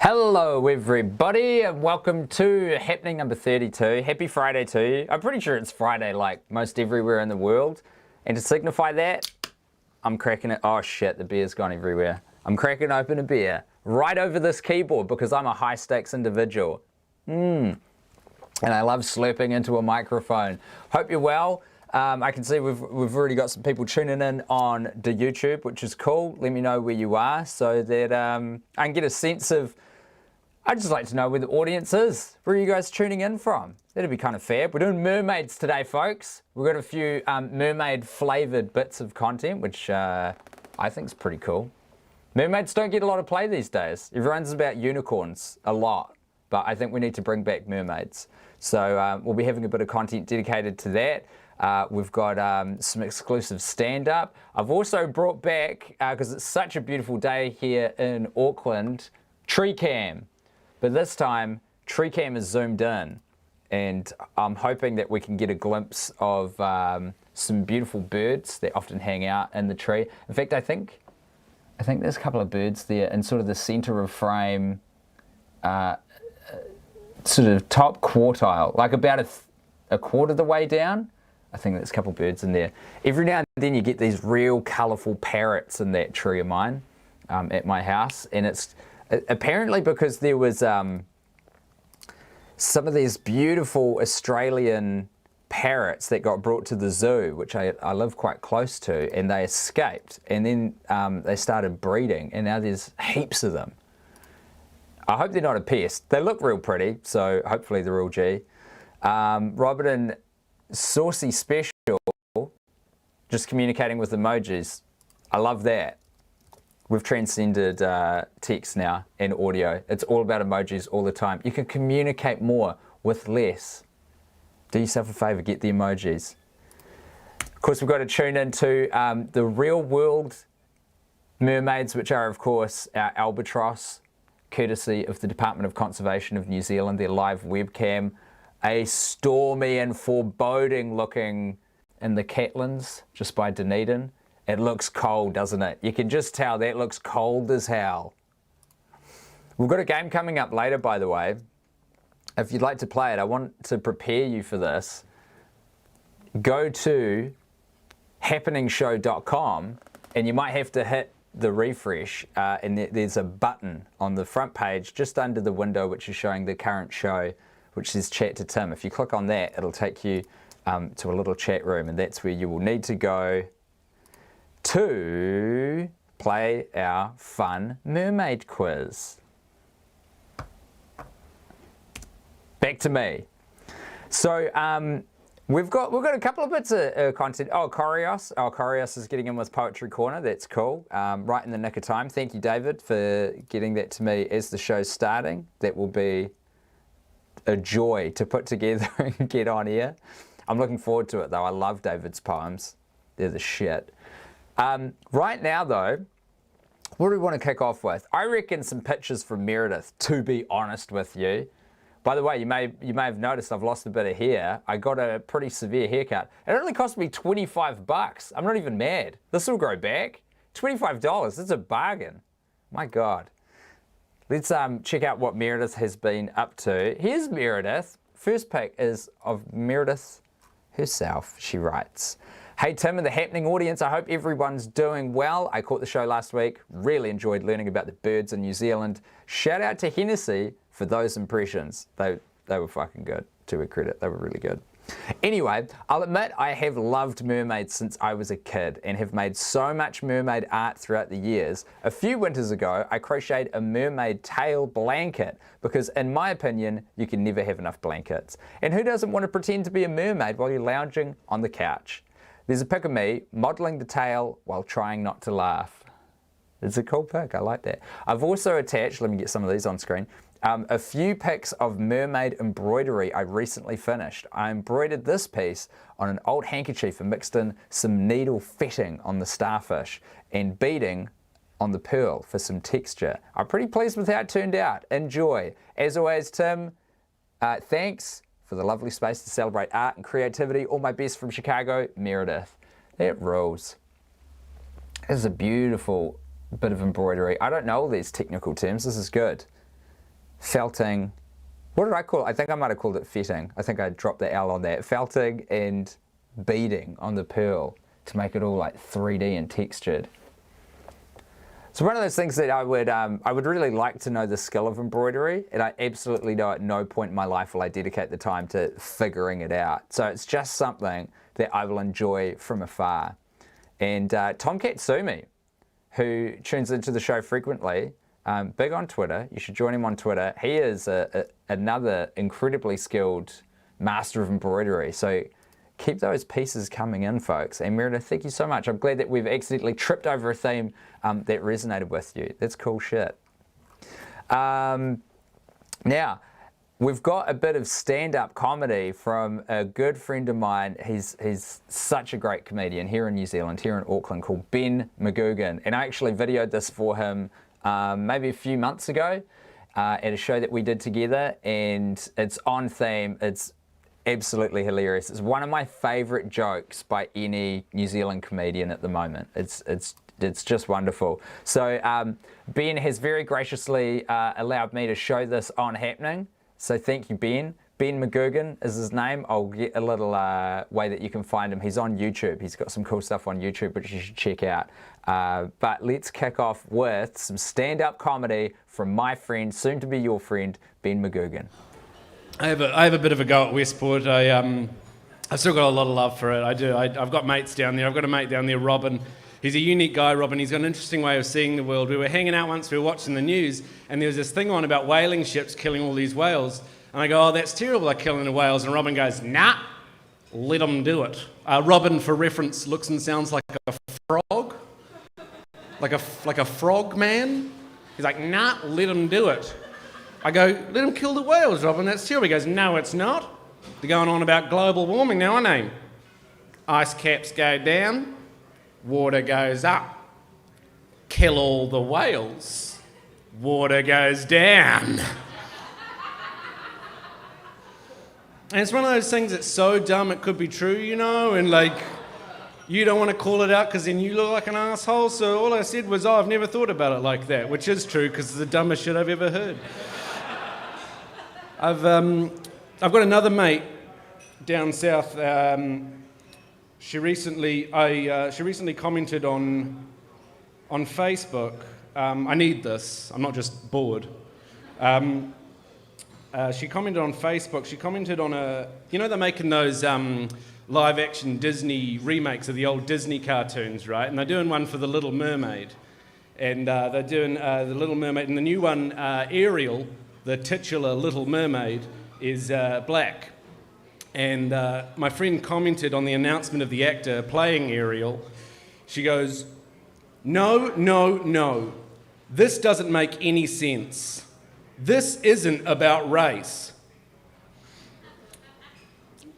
Hello everybody and welcome to happening number 32. Happy Friday to you. I'm pretty sure it's Friday like most everywhere in the world. And to signify that, I'm cracking it. Oh shit, the beer's gone everywhere. I'm cracking open a beer right over this keyboard because I'm a high stakes individual. And I love slurping into a microphone. Hope you're well. I can see we've already got some people tuning in on the YouTube, which is cool. Let me know where you are so that I can get a sense of, I'd just like to know where the audience is. Where are you guys tuning in from? That'd be kind of fab. We're doing mermaids today, folks. We've got a few mermaid flavored bits of content, which I think is pretty cool. Mermaids don't get a lot of play these days. Everyone's about unicorns a lot, but I think we need to bring back mermaids. So we'll be having a bit of content dedicated to that. We've got some exclusive stand-up. I've also brought back, because it's such a beautiful day here in Auckland, tree cam. But this time, tree cam is zoomed in, and I'm hoping that we can get a glimpse of some beautiful birds that often hang out in the tree. In fact, I think there's a couple of birds there in sort of the center of frame, sort of top quartile, like about a quarter of the way down. I think there's a couple of birds in there. Every now and then you get these real colorful parrots in that tree of mine at my house, and it's apparently because there was some of these beautiful Australian parrots that got brought to the zoo, which I live quite close to, and they escaped, and then they started breeding, and now there's heaps of them. I hope they're not a pest. They look real pretty, so hopefully they're all G. Robert and Saucy Special, just communicating with emojis. I love that. We've transcended text now and audio. It's all about emojis all the time. You can communicate more with less. Do yourself a favor, get the emojis. Of course, we've got to tune into the real world mermaids, which are, of course, our albatross, courtesy of the Department of Conservation of New Zealand, their live webcam. A stormy and foreboding looking in the Catlins, just by Dunedin. It looks cold, doesn't it? You can just tell that looks cold as hell. We've got a game coming up later, by the way. If you'd like to play it, I want to prepare you for this. Go to half-fishy.com and you might have to hit the refresh, and there's a button on the front page just under the window which is showing the current show, which says chat to Tim. If you click on that, it'll take you to a little chat room, and that's where you will need to go to play our fun mermaid quiz. Back to me. So we've got a couple of bits of content. Corios is getting in with Poetry Corner. That's cool. Right in the nick of time. Thank you, David, for getting that to me as the show's starting. That will be a joy to put together and get on here. I'm looking forward to it, though. I love David's poems. They're the shit. Right now, though, what do we want to kick off with? I reckon some pictures from Meredith, to be honest with you. By the way, you may have noticed I've lost a bit of hair. I got a pretty severe haircut. It only cost me 25 bucks. I'm not even mad. This will grow back. $25, that's a bargain. My God. Let's check out what Meredith has been up to. Here's Meredith. First pic is of Meredith herself. She writes, "Hey Tim and the happening audience, I hope everyone's doing well. I caught the show last week. Really enjoyed learning about the birds in New Zealand. Shout out to Hennessy for those impressions." They were fucking good, to her credit. They were really good. Anyway, I'll admit I have loved mermaids since I was a kid and have made so much mermaid art throughout the years. A few winters ago, I crocheted a mermaid tail blanket because, in my opinion, you can never have enough blankets. And who doesn't want to pretend to be a mermaid while you're lounging on the couch? There's a pic of me modeling the tail while trying not to laugh. It's a cool pic, I like that. I've also attached, let me get some of these on screen, a few pics of mermaid embroidery I recently finished. I embroidered this piece on an old handkerchief and mixed in some needle fetting on the starfish and beading on the pearl for some texture. I'm pretty pleased with how it turned out. Enjoy. As always, Tim, thanks for the lovely space to celebrate art and creativity. All my best from Chicago, Meredith. That rules. This is a beautiful bit of embroidery. I don't know all these technical terms. This is good. felting. What did I call it? I think I might have called it fetting. I think I dropped the L on that. Felting and beading on the pearl to make it all like 3D and textured. So one of those things that I would really like to know the skill of embroidery, and I absolutely know at no point in my life will I dedicate the time to figuring it out. So it's just something that I will enjoy from afar. And Tomcat Sumi, who tunes into the show frequently, big on Twitter. You should join him on Twitter. He is another incredibly skilled master of embroidery. So keep those pieces coming in, folks. And Meredith, thank you so much. I'm glad that we've accidentally tripped over a theme that resonated with you. That's cool shit. Now, we've got a bit of stand-up comedy from a good friend of mine. He's such a great comedian here in New Zealand, here in Auckland, called Ben McGugan. And I actually videoed this for him maybe a few months ago at a show that we did together, and it's on theme. It's absolutely hilarious. It's one of my favorite jokes by any New Zealand comedian at the moment. It's just wonderful. So Ben has very graciously allowed me to show this on Happening. So thank you, Ben. Ben McGugan is his name. I'll get a little way that you can find him. He's on YouTube. He's got some cool stuff on YouTube, which you should check out. But let's kick off with some stand-up comedy from my friend, soon to be your friend, Ben McGugan. I have a bit of a go at Westport. I've still got a lot of love for it. I do. I've got mates down there. I've got a mate down there, Robin. He's a unique guy, Robin. He's got an interesting way of seeing the world. We were hanging out once, we were watching the news, and there was this thing on about whaling ships killing all these whales. And I go, oh, that's terrible, they're killing the whales. And Robin goes, nah, let them do it. Robin, for reference, looks and sounds like a frog. Like a frog man. He's like, nah, let them do it. I go, let them kill the whales, Robin, that's terrible. He goes, no, it's not. They're going on about global warming now, aren't they? Ice caps go down, water goes up. Kill all the whales, water goes down. And it's one of those things that's so dumb it could be true, you know, and like, you don't want to call it out because then you look like an asshole. So all I said was, oh, I've never thought about it like that, which is true because it's the dumbest shit I've ever heard. I've got another mate down south. She recently commented on Facebook. I need this. I'm not just bored. She commented on Facebook. She commented on they're making those live-action Disney remakes of the old Disney cartoons, right? And they're doing one for The Little Mermaid. And they're doing The Little Mermaid. And the new one, Ariel, the titular Little Mermaid, is black. And my friend commented on the announcement of the actor playing Ariel. She goes, no. This doesn't make any sense. This isn't about race.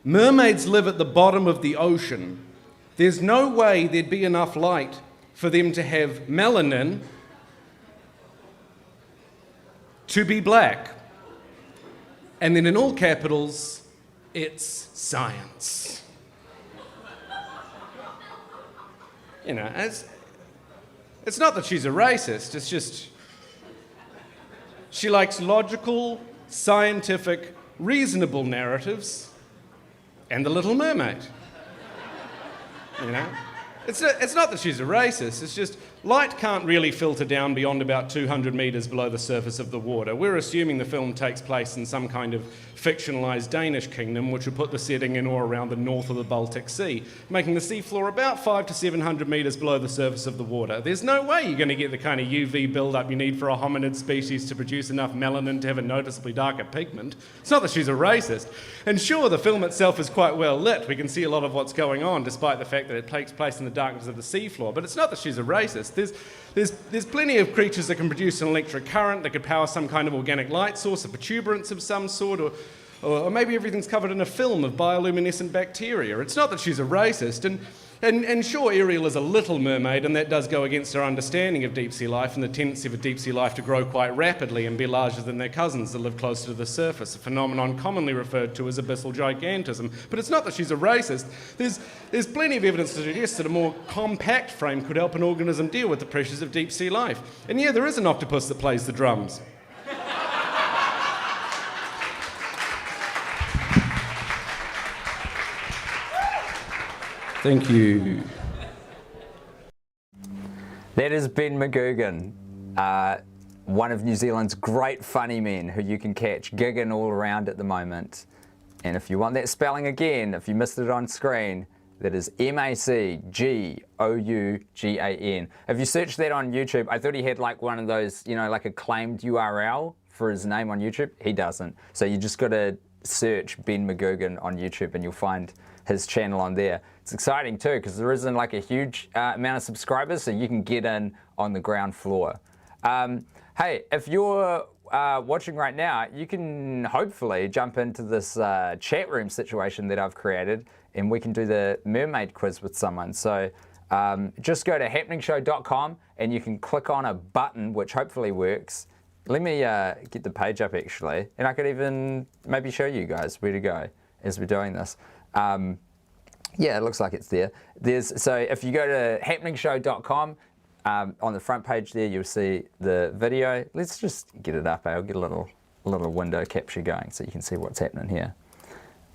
Mermaids live at the bottom of the ocean. There's no way there'd be enough light for them to have melanin to be black. And then in all capitals, it's science. You know, it's not that she's a racist, it's just she likes logical, scientific, reasonable narratives and The Little Mermaid. You know? It's not that she's a racist, it's just light can't really filter down beyond about 200 metres below the surface of the water. We're assuming the film takes place in some kind of fictionalised Danish kingdom, which would put the setting in or around the north of the Baltic Sea, making the seafloor about 500 to 700 metres below the surface of the water. There's no way you're going to get the kind of UV build-up you need for a hominid species to produce enough melanin to have a noticeably darker pigment. It's not that she's a racist. And sure, the film itself is quite well lit. We can see a lot of what's going on, despite the fact that it takes place in the darkness of the seafloor. But it's not that she's a racist. There's plenty of creatures that can produce an electric current, that could power some kind of organic light source, a protuberance of some sort, or maybe everything's covered in a film of bioluminescent bacteria. It's not that she's a racist. And sure, Ariel is a little mermaid, and that does go against our understanding of deep-sea life and the tendency for deep-sea life to grow quite rapidly and be larger than their cousins that live closer to the surface, a phenomenon commonly referred to as abyssal gigantism. But it's not that she's a racist. There's plenty of evidence to suggest that a more compact frame could help an organism deal with the pressures of deep-sea life. And yeah, there is an octopus that plays the drums. Thank you. That is Ben McGugan, one of New Zealand's great funny men who you can catch gigging all around at the moment. And if you want that spelling again, if you missed it on screen, that is M-A-C-G-O-U-G-A-N. If you search that on YouTube, I thought he had like one of those, you know, like a claimed URL for his name on YouTube. He doesn't. So you just got to search Ben McGugan on YouTube and you'll find his channel on there. It's exciting too because there isn't like a huge amount of subscribers, so you can get in on the ground floor. Hey, if you're watching right now, you can hopefully jump into this chat room situation that I've created and we can do the mermaid quiz with someone. So just go to halffishi.com and you can click on a button which hopefully works. Let me get the page up actually, and I could even maybe show you guys where to go as we're doing this. Yeah, it looks like it's there. So if you go to halffishi.com, on the front page there, you'll see the video. Let's just get it up. I'll get a little window capture going so you can see what's happening here.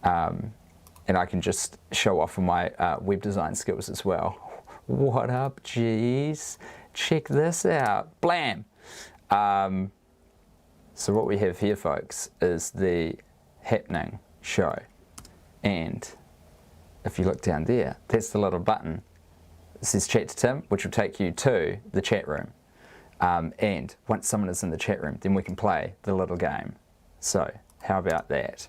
And I can just show off on my web design skills as well. What up, geez? Check this out. Blam! So what we have here, folks, is the Happening Show. And if you look down there, that's the little button. It says Chat to Tim, which will take you to the chat room. And once someone is in the chat room, then we can play the little game. So how about that?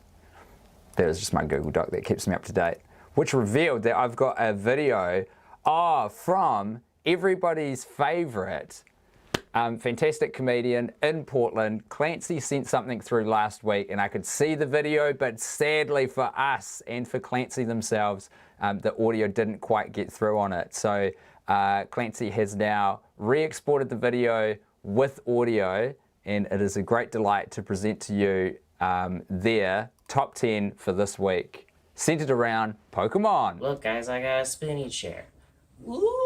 That was just my Google Doc that keeps me up to date, which revealed that I've got a video from everybody's favorite fantastic comedian in Portland. Clancy sent something through last week and I could see the video, but sadly for us and for Clancy themselves, the audio didn't quite get through on it. So Clancy has now re-exported the video with audio, and it is a great delight to present to you their top 10 for this week, centered around Pokemon. Look guys, I got a spinny chair. Woo!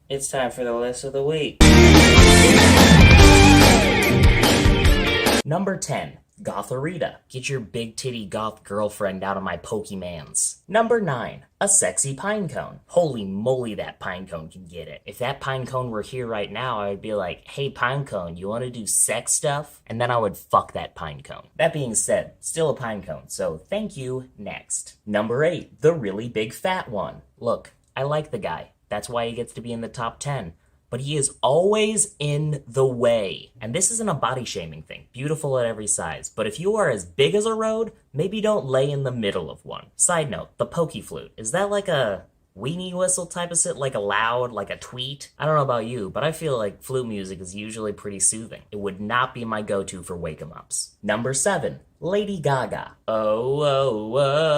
It's time for the list of the week. Number 10, Gotharita. Get your big titty goth girlfriend out of my Pokemans. Number 9, a sexy pine cone. Holy moly, that pine cone can get it. If that pine cone were here right now, I would be like, hey pine cone, you want to do sex stuff? And then I would fuck that pine cone. That being said, still a pine cone, so thank you, next. Number 8, the really big fat one. Look, I like the guy. That's why he gets to be in the top 10. But he is always in the way. And this isn't a body shaming thing. Beautiful at every size. But if you are as big as a road, maybe don't lay in the middle of one. Side note, the Poke Flute. Is that like a weenie whistle type of shit? Like a loud, like a tweet? I don't know about you, but I feel like flute music is usually pretty soothing. It would not be my go-to for wake-em-ups. Number 7, Lady Gaga. Oh, oh, oh,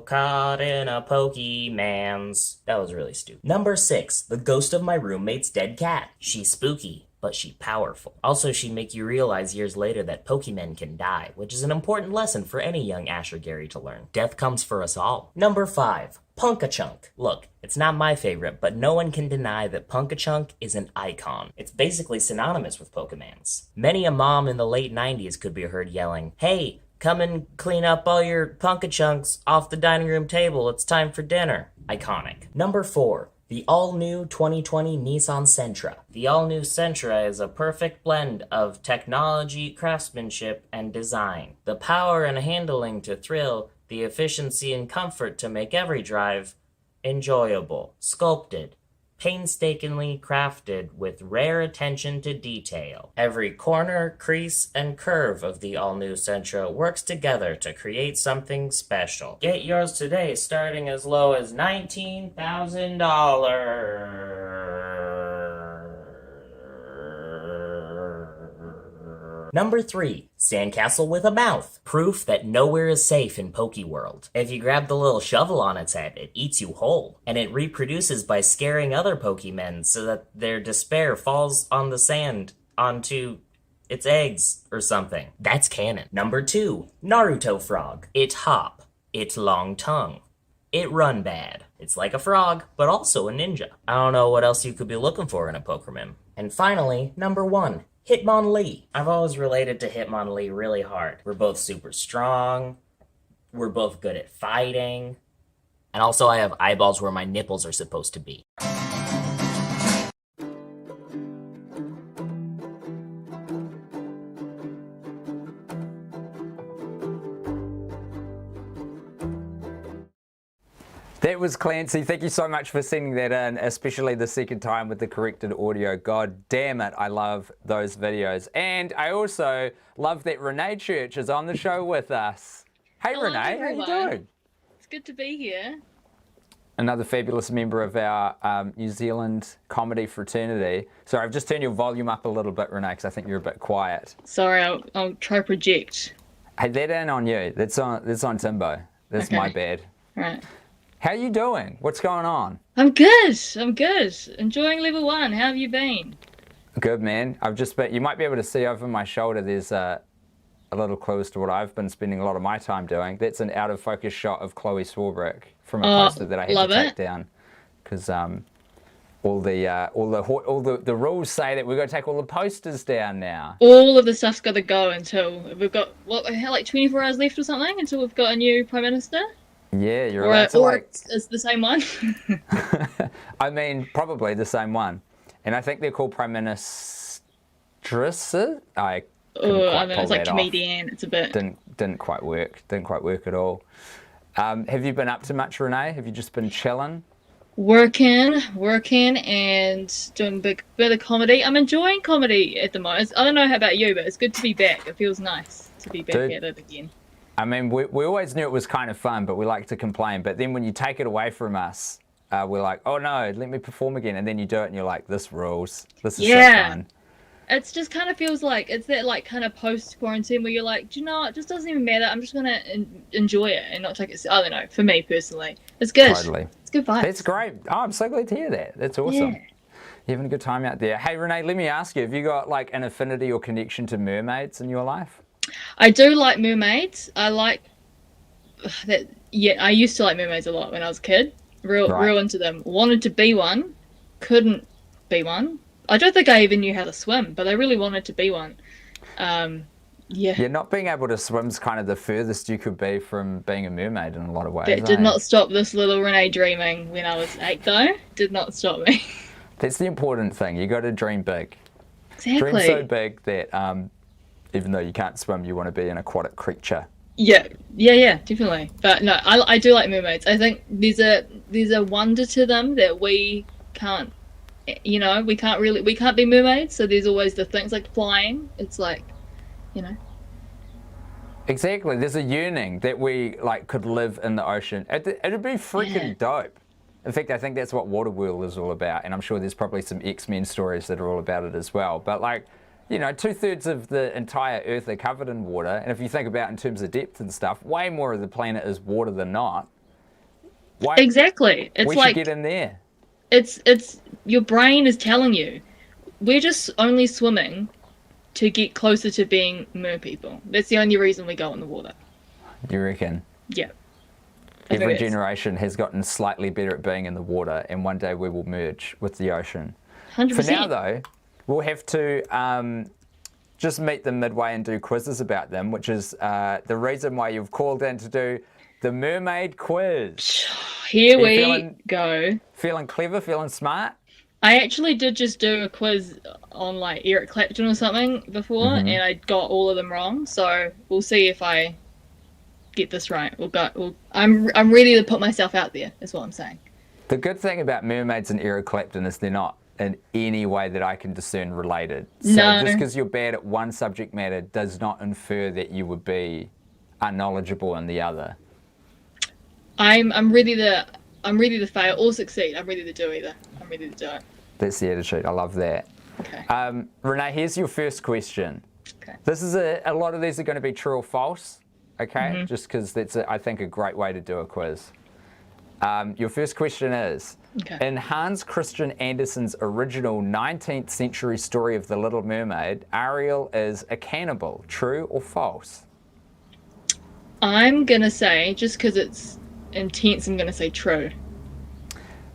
caught in a Pokemans. That was really stupid. Number 6, the ghost of my roommate's dead cat. She's spooky, but she's powerful. Also, she'd make you realize years later that Pokemon can die, which is an important lesson for any young Asher Gary to learn. Death comes for us all. Number 5, Punkachunk. Look, it's not my favorite, but no one can deny that Punkachunk is an icon. It's basically synonymous with Pokemans. Many a mom in the late 90s could be heard yelling, hey, come and clean up all your Punkachunks off the dining room table. It's time for dinner. Iconic. Number 4, the all-new 2020 Nissan Sentra. The all-new Sentra is a perfect blend of technology, craftsmanship, and design. The power and handling to thrill, the efficiency and comfort to make every drive enjoyable. Sculpted, painstakingly crafted with rare attention to detail. Every corner, crease, and curve of the all-new Sentra works together to create something special. Get yours today, starting as low as $19,000. Number 3, sandcastle with a mouth. Proof that nowhere is safe in Pokeworld. If you grab the little shovel on its head, it eats you whole. And it reproduces by scaring other Pokemon so that their despair falls on the sand onto its eggs or something. That's canon. Number 2, Naruto frog. It hop. It long tongue. It run bad. It's like a frog, but also a ninja. I don't know what else you could be looking for in a Pokemon. And finally, number 1, Hitmonlee. I've always related to Hitmonlee really hard. We're both super strong. We're both good at fighting. And also I have eyeballs where my nipples are supposed to be. That was Clancy. Thank you so much for sending that in, especially the second time with the corrected audio. God damn it, I love those videos. And I also love that Renee Church is on the show with us. Hey Hello, Renee, how you everyone. doing? It's good to be here. Another fabulous member of our New Zealand comedy fraternity. Sorry, I've just turned your volume up a little bit, Renee, because I think you're a bit quiet. Sorry, I'll try project. Hey, that ain't on you. That's on Timbo. That's Okay. my bad. Right. How you doing? What's going on? I'm good. I'm good. Enjoying level 1. How have you been? Good, man. You might be able to see over my shoulder, there's a little clue as to what I've been spending a lot of my time doing. That's an out of focus shot of Chloe Swarbrick from a poster that I had love to take it. down. Because all the rules say that we've got to take all the posters down now. All of the stuff's got to go until we've got, like 24 hours left or something until we've got a new Prime Minister? Yeah, you're Or, allowed to or it's the same one? I mean, probably the same one. And I think they're called Prime Ministresses. I couldn't quite it's pull like that off. comedian. It's a bit... Didn't quite work. Didn't quite work at all. Have you been up to much, Renee? Have you just been chilling? Working, and doing a bit of comedy. I'm enjoying comedy at the moment. I don't know how about you, but it's good to be back. It feels nice to be back Dude. at it again. I mean, we always knew it was kind of fun, but we like to complain. But then when you take it away from us, we're like, oh no, let me perform again. And then you do it and you're like, this rules. This is so fun. It's just kind of feels like, it's that like kind of post-quarantine where you're like, do you know what, it just doesn't even matter. I'm just going to enjoy it and not take it, I don't know, for me personally. It's good. Totally. It's good vibes. That's great. Oh, I'm so glad to hear that. That's awesome. Yeah. You're having a good time out there. Hey, Renee, let me ask you, have you got like an affinity or connection to mermaids in your life? I do like mermaids. I like that. Yeah, I used to like mermaids a lot when I was a kid. Real into them. Wanted to be one. Couldn't be one. I don't think I even knew how to swim, but I really wanted to be one. Yeah, not being able to swim's kind of the furthest you could be from being a mermaid in a lot of ways. that did not stop this little Renee dreaming when I was 8, though. Did not stop me. That's the important thing. You got to dream big. Exactly. Dream so big that even though you can't swim, you want to be an aquatic creature. Yeah, definitely. But no, I do like mermaids. I think there's a wonder to them that we can't. You know, we can't be mermaids. So there's always the things like flying. It's like, you know. Exactly. There's a yearning that we like could live in the ocean. It'd be freaking dope. In fact, I think that's what Waterworld is all about, and I'm sure there's probably some X-Men stories that are all about it as well. But like, you know, 2/3 of the entire Earth are covered in water, and if you think about in terms of depth and stuff, way more of the planet is water than not. Why? Exactly. It's we like should get in there. it's your brain is telling you we're just only swimming to get closer to being mer people. That's the only reason we go in the water. You reckon? Yeah. Every generation has gotten slightly better at being in the water, and one day we will merge with the ocean. 100%. For now, though, we'll have to just meet them midway and do quizzes about them, which is the reason why you've called in to do the mermaid quiz. Here we go. Feeling clever, feeling smart? I actually did just do a quiz on like Eric Clapton or something before, and I got all of them wrong. So we'll see if I get this right. I'm ready to put myself out there. Is what I'm saying. The good thing about mermaids and Eric Clapton is they're not in any way that I can discern related. So just because you're bad at one subject matter does not infer that you would be unknowledgeable in the other. I'm ready to fail or succeed. I'm ready to do either. It. That's the attitude. I love that. Okay. Renee, here's your first question. Okay. This is a lot of these are going to be true or false, okay? Just because that's, I think, a great way to do a quiz. Your first question is, Okay. in Hans Christian Andersen's original 19th century story of The Little Mermaid, Ariel is a cannibal. True or false? I'm gonna say, just because it's intense, I'm gonna say true.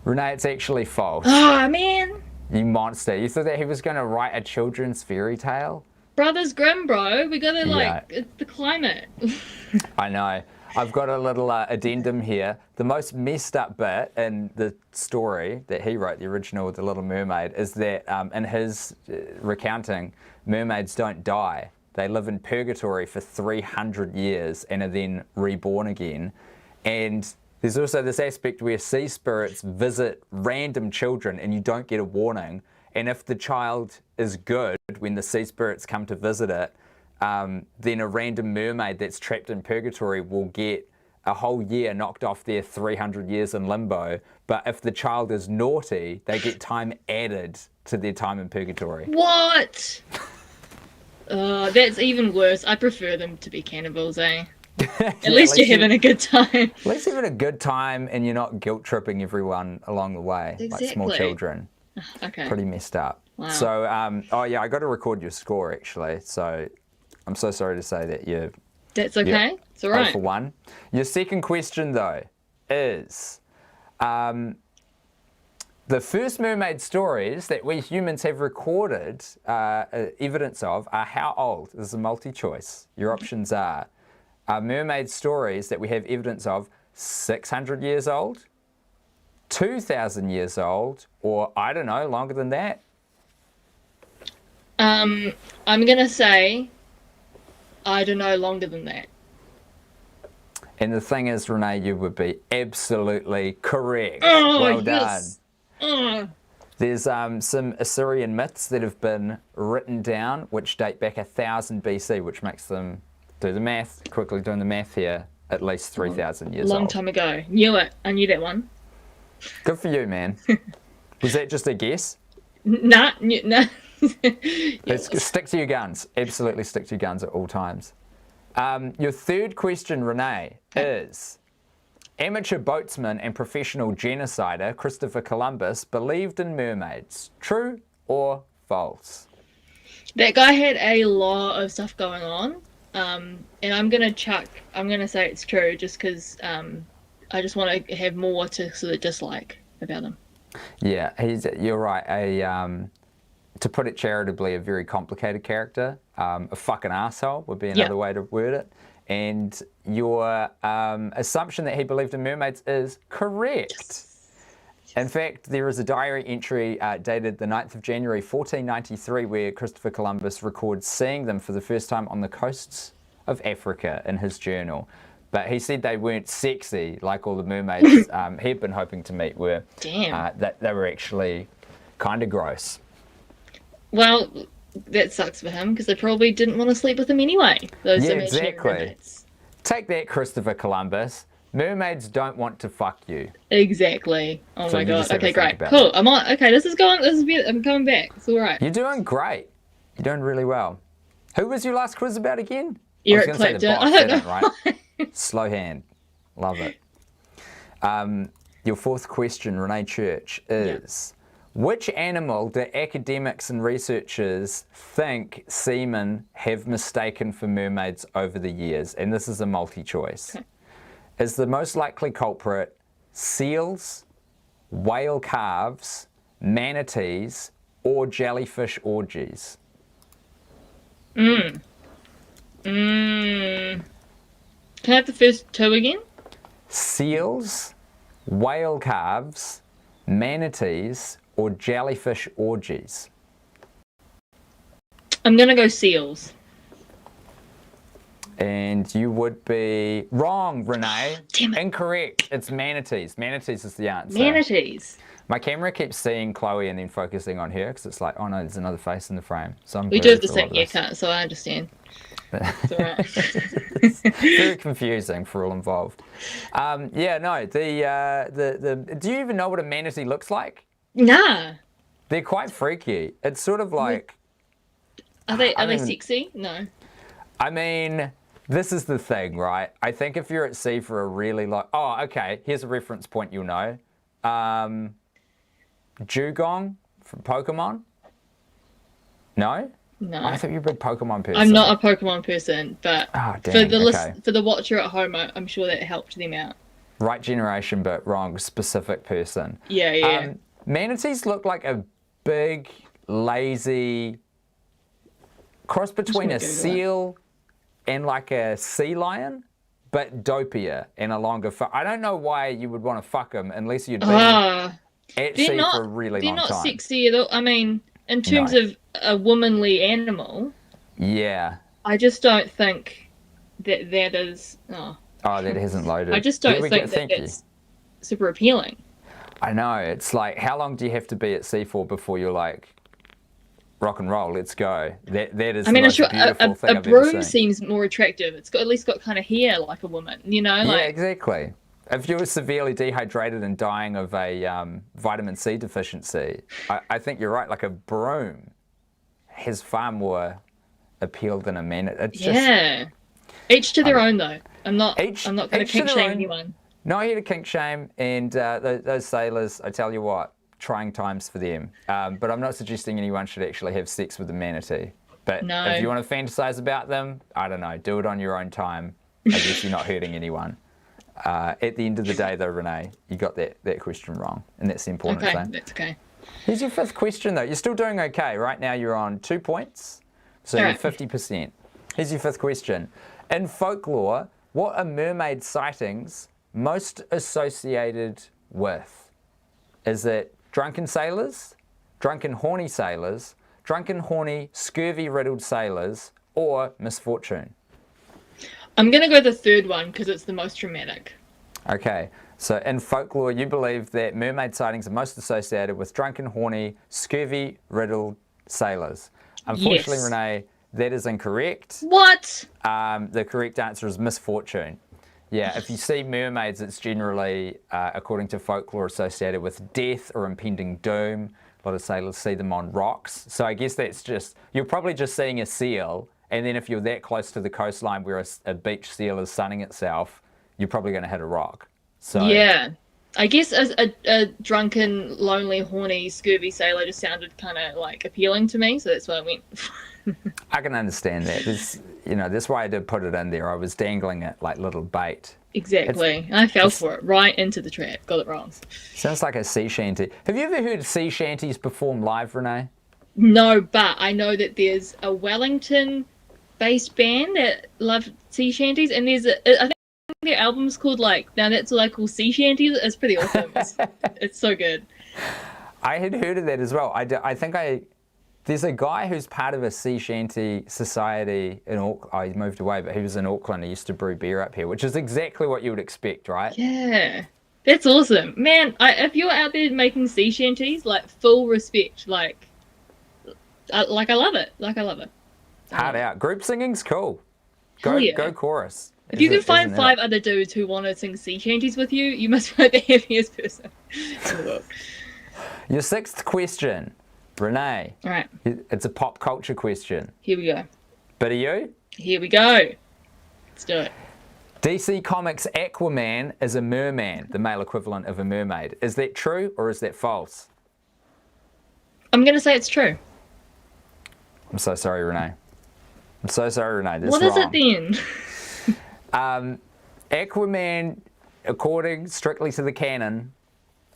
Renee, it's actually false. Ah, man! You monster. You thought that he was going to write a children's fairy tale? Brothers Grimm, bro. We gotta, Yeah. it's the climate. I know. I've got a little addendum here. The most messed up bit in the story that he wrote, the original The Little Mermaid, is that in his recounting, mermaids don't die. They live in purgatory for 300 years and are then reborn again. And there's also this aspect where sea spirits visit random children and you don't get a warning. And if the child is good when the sea spirits come to visit it, then a random mermaid that's trapped in purgatory will get a whole year knocked off their 300 years in limbo. But if the child is naughty, they get time added to their time in purgatory. What? That's even worse. I prefer them to be cannibals, eh? At least you're having a good time. At least you're having a good time and you're not guilt tripping everyone along the way, like small Exactly. children. Okay. Pretty messed up. Wow. So, oh yeah, I got to record your score actually. So, I'm so sorry to say that you're That's okay. It's all 0 right. for 1. Your second question though is, the first mermaid stories that we humans have recorded evidence of are how old? This is a multi-choice. Your options are mermaid stories that we have evidence of 600 years old, 2,000 years old, or I don't know, longer than that. I'm gonna say, I don't know, longer than that. And the thing is, Renee, you would be absolutely correct. Oh, well yes. done. Ugh. There's some Assyrian myths that have been written down which date back 1000 BC, which makes them, do the math, quickly doing the math here, at least 3,000 years Long old. time ago. Knew it. I knew that one. Good for you, man. Was that just a guess? Nah. Stick to your guns. Absolutely stick to your guns at all times. Your third question, Renee, is amateur boatsman and professional genocider Christopher Columbus believed in mermaids. True or false? That guy had a lot of stuff going on. And I'm gonna say it's true just because I just want to have more to sort of dislike about him. Yeah, you're right. To put it charitably, a very complicated character. A fucking asshole would be another way to word it. And your assumption that he believed in mermaids is correct. Yes. In fact, there is a diary entry dated the 9th of January 1493 where Christopher Columbus records seeing them for the first time on the coasts of Africa in his journal. But he said they weren't sexy like all the mermaids he'd been hoping to meet were. Damn. That they were actually kind of gross. Well, that sucks for him because they probably didn't want to sleep with him anyway. Those Yeah, imaginary exactly. mermaids. Take that, Christopher Columbus. Mermaids don't want to fuck you. Exactly. Oh So my you god. just have to Okay, think great. about Cool. it. I'm on. Okay, this is I'm coming back. It's all right. You're doing great. You're doing really well. Who was your last quiz about again? Eric I was going to say the Clapton. boss, I don't that right? Slow hand. Love it. Your fourth question, Renee Church, is which animal do academics and researchers think seamen have mistaken for mermaids over the years? And this is a multi-choice. Okay. Is the most likely culprit seals, whale calves, manatees, or jellyfish orgies? Can I have the first two again? Seals, whale calves, manatees, or jellyfish orgies? I'm gonna go seals. And you would be wrong, Renee. Damn it. Incorrect. It's manatees. Manatees is the answer. Manatees. My camera keeps seeing Chloe and then focusing on her because it's like, oh no, there's another face in the frame. So I'm We do have the same haircut, so I understand. It's all right. Very confusing for all involved. Yeah, no. Do you even know what a manatee looks like? Nah. They're quite freaky. It's sort of like Are they sexy? No. I mean, this is the thing, right? I think if you're at sea for a really long... Oh, okay. Here's a reference point you'll know. Dugong from Pokemon? No? No. I thought you were a big Pokemon person. I'm not a Pokemon person, but dang, for the watcher at home, I'm sure that helped them out. Right generation, but wrong specific person. Yeah. Manatees look like a big, lazy cross between a seal and like a sea lion, but dopier and a longer. I don't know why you would want to fuck them unless you'd been at sea for a really long time. They're not sexy at all. I mean, in terms of a womanly animal. Yeah. I just don't think that is. Oh, that hasn't loaded. I just don't think that it's super appealing. I know. It's like, how long do you have to be at sea for before you're like, rock and roll, let's go? That is the most beautiful thing I've ever broom seen. seems more attractive. It's got at least got kind of hair like a woman, you know? Yeah, exactly. If you were severely dehydrated and dying of a vitamin C deficiency, I think you're right. Like a broom has far more appeal than a man. It's just, each to their own, though. I'm not going to kink shame anyone. Not here to kink shame, and those sailors, I tell you what, trying times for them. But I'm not suggesting anyone should actually have sex with a manatee. But if you want to fantasize about them, I don't know, do it on your own time. I guess you're not hurting anyone. At the end of the day, though, Renee, you got that question wrong, and that's the important thing. Okay, that's okay. Here's your fifth question, though. You're still doing okay. Right now, you're on 2 points, so you're 50%. Here's your fifth question. In folklore, what are mermaid sightings most associated with? Is it drunken sailors, drunken horny sailors, drunken horny scurvy-riddled sailors, or misfortune? I'm going to go the third one because it's the most dramatic. Okay, so in folklore, you believe that mermaid sightings are most associated with drunken, horny, scurvy-riddled sailors. Unfortunately, Renee, that is incorrect. What? The correct answer is misfortune. Yeah, if you see mermaids, it's generally, according to folklore, associated with death or impending doom. A lot of sailors see them on rocks. So I guess that's just, you're probably just seeing a seal, and then if you're that close to the coastline where a beach seal is sunning itself, you're probably going to hit a rock. So yeah, I guess a drunken, lonely, horny, scurvy sailor just sounded kind of like appealing to me, so that's why I went. I can understand that. That's why I did put it in there. I was dangling it like little bait. Exactly. I fell for it, right into the trap. Got it wrong. Sounds like a sea shanty. Have you ever heard sea shanties perform live, Renee? No, but I know that there's a Wellington-based band that love sea shanties, and I think their album's called Now That's All I Call Sea Shanties. It's pretty awesome. It's so good. I had heard of that as well. There's a guy who's part of a sea shanty society in Auckland. Oh, he moved away, but he was in Auckland. He used to brew beer up here, which is exactly what you would expect, right? Yeah. That's awesome. Man, if you're out there making sea shanties, full respect. I love it. I love it. Hard out. Group singing's cool. Go chorus. If you can find 5 other dudes who want to sing sea shanties with you, you must be the happiest person in the world. Your sixth question, Renee. All right. It's a pop culture question. Here we go. But are you? Here we go. Let's do it. DC Comics Aquaman is a merman, the male equivalent of a mermaid. Is that true or is that false? I'm going to say it's true. I'm so sorry, Renee. That's what wrong. is it then? Aquaman, according strictly to the canon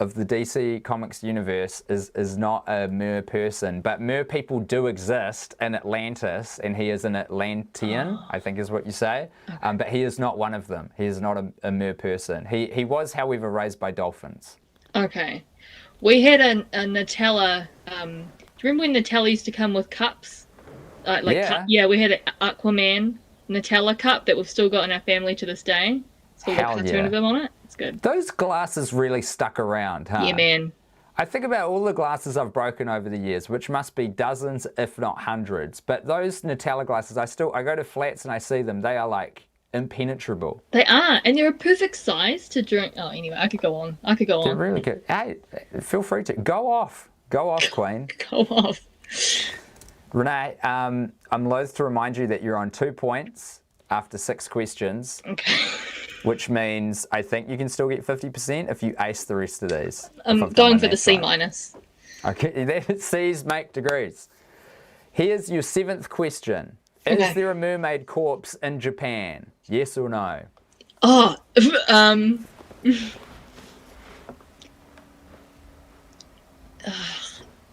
of the DC Comics universe, is not a mer person, but mer people do exist in Atlantis, and he is an Atlantean, I think is what you say. Okay. But he is not one of them. He is not a mer person. He was, however, raised by dolphins. Okay. We had a Nutella. Do you remember when Nutella used to come with cups? Yeah. We had an Aquaman Nutella cup that we've still got in our family to this day. It's got a cartoon of them on it. It's good. Those glasses really stuck around, huh? Yeah, man. I think about all the glasses I've broken over the years, which must be dozens, if not hundreds. But those Nutella glasses, I go to flats and I see them. They are impenetrable. They are, and they're a perfect size to drink. Oh, anyway, I could go on. They're really good. Hey, feel free to. Go off, Queen. Go off. Renee, I'm loath to remind you that you're on 2 points after 6 questions, Okay. which means I think you can still get 50% if you ace the rest of these. I'm going for the C minus. Okay, then C's make degrees. Here's your 7th question. Okay. Is there a mermaid corpse in Japan? Yes or no? Oh,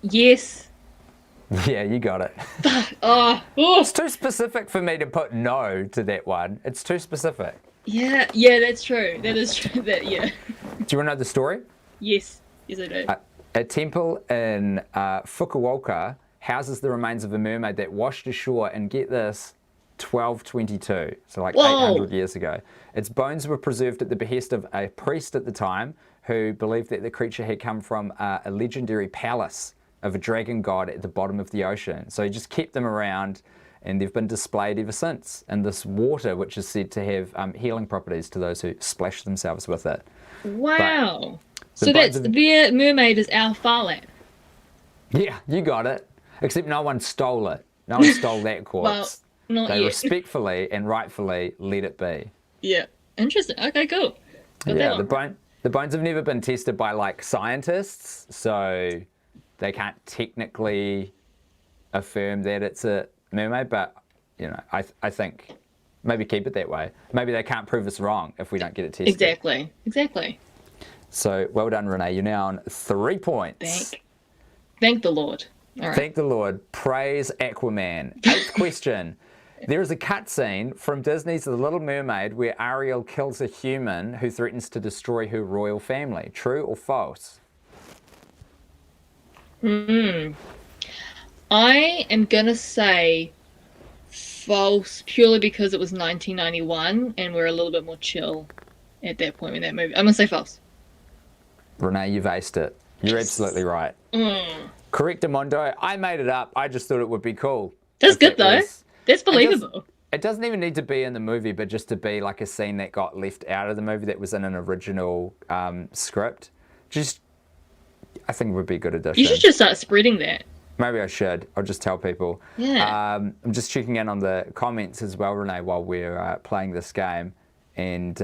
yes. Yeah, you got it. Oh, It's too specific for me to put no to that one. It's too specific. yeah, that's true. That is true. Yeah. Do you want to know the story? Yes, I do. A temple in Fukuoka houses the remains of a mermaid that washed ashore, and get this, 1222, so like Whoa. 800 years ago. Its bones were preserved at the behest of a priest at the time who believed that the creature had come from a legendary palace of a dragon god at the bottom of the ocean. So he just kept them around, and they've been displayed ever since in this water, which is said to have healing properties to those who splash themselves with it. Wow. the So bones that's of- their mermaid is our farland. Yeah, you got it. Except no one stole it. No one stole that corpse. Well, not They yet. respectfully and rightfully let it be. Yeah. Interesting. Okay, cool. Got Yeah, that one. the bones have never been tested by like scientists, so they can't technically affirm that it's a mermaid. But you know, I think maybe keep it that way. Maybe they can't prove us wrong if we don't get it tested. Exactly. So well done, Renee. You're now on 3 points. Thank the Lord. All right. Thank the Lord. Praise Aquaman. 8th question. There is a cutscene from Disney's The Little Mermaid where Ariel kills a human who threatens to destroy her royal family. True or false? I am gonna say false purely because it was 1991 and we're a little bit more chill at that point in that movie. I'm gonna say false. Renee, you've aced it. You're absolutely right. Correct, Amondo. I made it up. I just thought it would be cool. That's if good it though. was- That's believable. It doesn't even need to be in the movie, but just to be like a scene that got left out of the movie that was in an original script. I think it would be a good addition. You should just start spreading that. Maybe I should. I'll just tell people. Yeah. I'm just checking in on the comments as well, Renee, while we're playing this game. And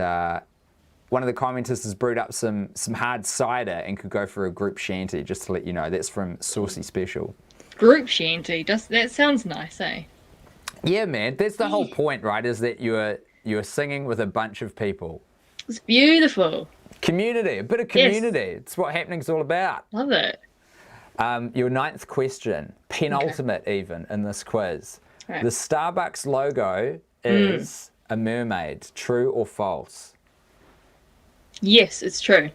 one of the commenters has brewed up some hard cider and could go for a group shanty, just to let you know. That's from Saucy Special. Group shanty. That sounds nice, eh? Yeah, man. That's the whole point, right? Is that you're singing with a bunch of people. It's beautiful. Community. A bit of community. It's what happening's all about. Love it. Your 9th question, penultimate even in this quiz. Right. The Starbucks logo is a mermaid. True or false? Yes, it's true.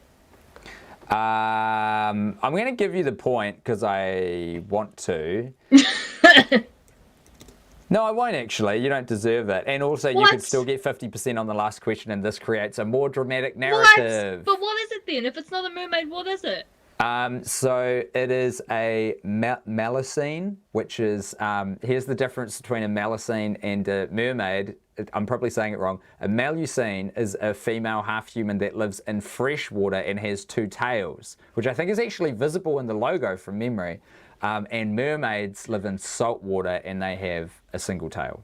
I'm going to give you the point because I want to. No, I won't actually. You don't deserve it. And also, you What? could still get 50% on the last question, and this creates a more dramatic narrative. What? But what is it then? If it's not a mermaid, what is it? So it is a melusine, which is, here's the difference between a melusine and a mermaid. I'm probably saying it wrong. A melusine is a female half-human that lives in fresh water and has 2 tails, which I think is actually visible in the logo from memory. And mermaids live in salt water and they have a single tail.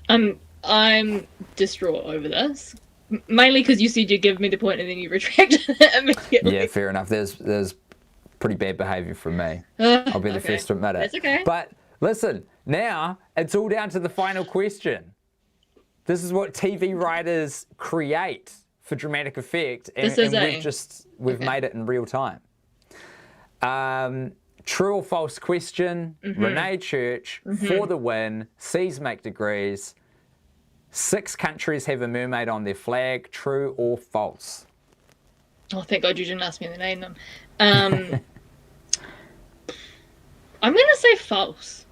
I'm distraught over this. Mainly because you said you'd give me the point and then you retracted it immediately. Yeah, fair enough. There's pretty bad behaviour from me. I'll be the Okay. first to admit it. That's okay. But listen, now it's all down to the final question. This is what TV writers create for dramatic effect, and, This is and it. we've made it in real time. True or false question. Renee Church for the win. C's make degrees. 6 countries have a mermaid on their flag. True or false? Oh, thank God you didn't ask me to name them. I'm going to say false.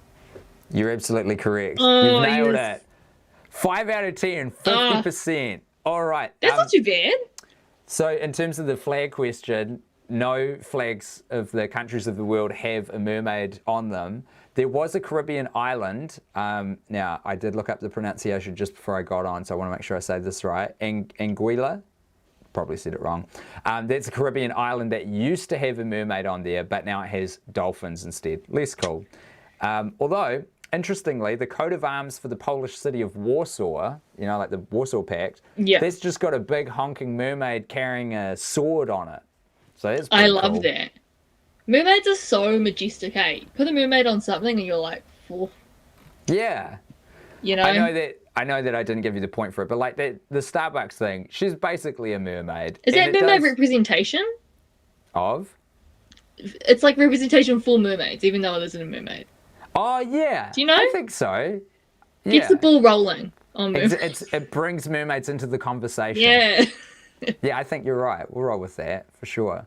You're absolutely correct. Oh, You've nailed yes. it. 5 out of 10, 50%. All right. That's not too bad. So in terms of the flag question, no flags of the countries of the world have a mermaid on them. There was a Caribbean island. Now, I did look up the pronunciation just before I got on, so I want to make sure I say this right. Anguilla? Probably said it wrong. That's a Caribbean island that used to have a mermaid on there, but now it has dolphins instead. Less cool. Although, interestingly, the coat of arms for the Polish city of Warsaw, like the Warsaw Pact, that's just got a big honking mermaid carrying a sword on it. So that's pretty I love cool. that. Mermaids are so majestic, hey? Put a mermaid on something and you're like, oh. Yeah. I know that I didn't give you the point for it, but like the Starbucks thing, she's basically a mermaid. Is that mermaid representation? Of? It's like representation for mermaids, even though it isn't a mermaid. Oh, yeah. Do you know? I think so. Yeah. Gets the ball rolling on mermaids. It brings mermaids into the conversation. Yeah. Yeah, I think you're right. We'll roll with that, for sure.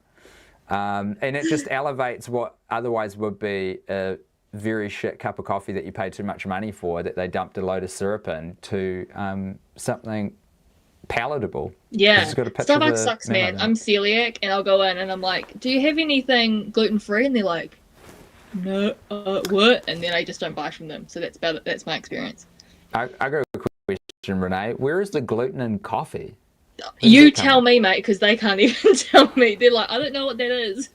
And it just elevates what otherwise would be a very shit cup of coffee that you paid too much money for, that they dumped a load of syrup in, to something palatable. Yeah. Starbucks sucks, man. I'm celiac, and I'll go in and I'm like, do you have anything gluten-free? And they're like, no, what? And then I just don't buy from them. So that's about it. That's my experience. I got a quick question, Renee. Where is the gluten in coffee? You tell me, mate, because they can't even tell me. They're like, I don't know what that is.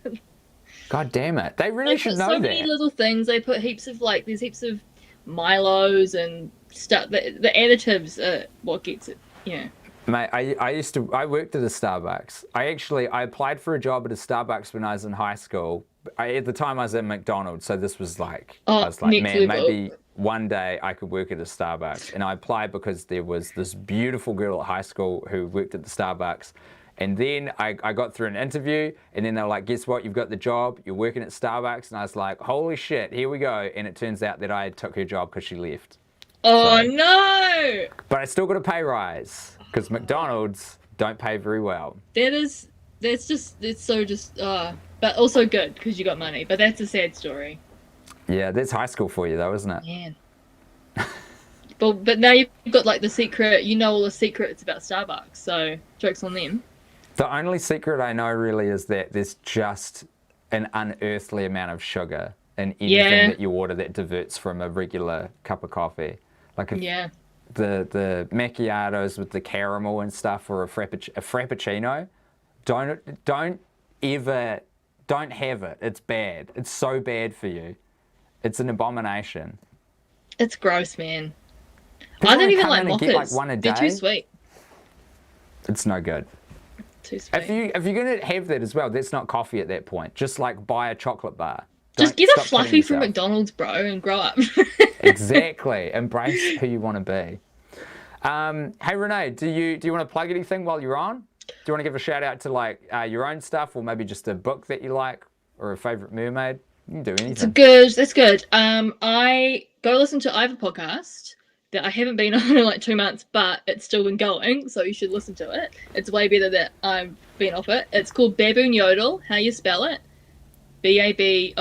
God damn it. They really should know that. They put so many little things. They put heaps of, there's heaps of Milos and stuff. The additives are what gets it, Mate, I worked at a Starbucks. I applied for a job at a Starbucks when I was in high school. At the time I was at McDonald's, so this was I was like, man, maybe one day I could work at a Starbucks. And I applied because there was this beautiful girl at high school who worked at the Starbucks. And then I got through an interview, and then they were like, guess what, you've got the job, you're working at Starbucks. And I was like, holy shit, here we go. And it turns out that I took her job because she left. Oh, no! But I still got a pay rise, because McDonald's don't pay very well. But also good, because you got money. But that's a sad story. Yeah, that's high school for you, though, isn't it? Man. But now you've got the secret, all the secrets about Starbucks, so joke's on them. The only secret I know really is that there's just an unearthly amount of sugar in anything that you order that diverts from a regular cup of coffee. The macchiatos with the caramel and stuff, or a frappuccino, don't have it. It's bad. It's so bad for you. It's an abomination. It's gross, man. I don't even like mochas. One a day. They're too sweet. It's no good. Too sweet. If you're gonna have that as well, that's not coffee at that point. Just buy a chocolate bar. Just get a fluffy from McDonald's, bro, and grow up. Exactly. Embrace who you want to be. Hey Renee, do you want to plug anything while you're on? Do you want to give a shout out to your own stuff, or maybe just a book that you like, or a favorite mermaid? You can do anything. That's good. I go listen to I have a podcast that I haven't been on in 2 months, but it's still been going, so you should listen to it. It's way better that I've been off it. It's called Baboon Yodel, how you spell it. Baboonyodel,